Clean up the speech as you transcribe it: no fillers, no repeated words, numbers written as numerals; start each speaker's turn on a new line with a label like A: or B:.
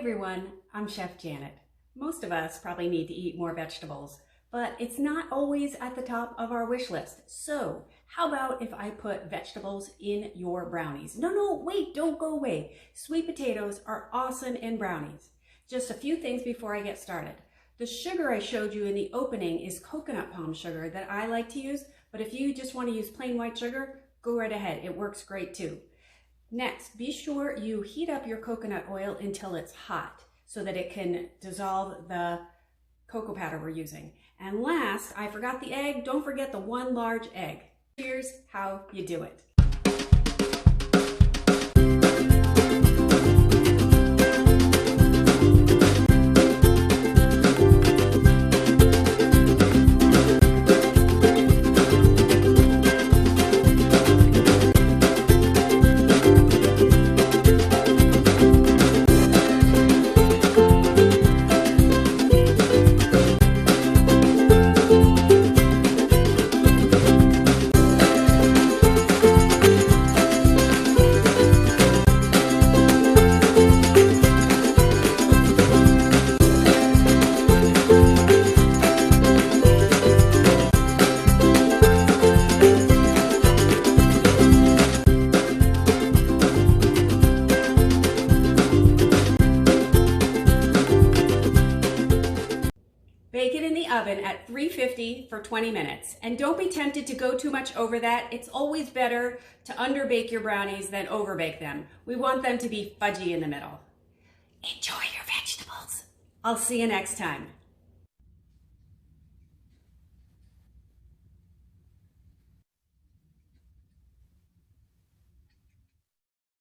A: everyone, I'm Chef Janet. Most of us probably need to eat more vegetables, but it's not always at the top of our wish list. So how about if I put vegetables in your brownies? No, wait, don't go away. Sweet potatoes are awesome in brownies. Just a few things before I get started. The sugar I showed you in the opening is coconut palm sugar that I like to use, but if you just want to use plain white sugar, go right ahead. It works great too. Next, be sure you heat up your coconut oil until it's hot so that it can dissolve the cocoa powder we're using. And last, I forgot the egg. Don't forget the one large egg. Here's how you do it. Bake it in the oven at 350 for 20 minutes. And don't be tempted to go too much over that. It's always better to underbake your brownies than overbake them. We want them to be fudgy in the middle. Enjoy your vegetables. I'll see you next time.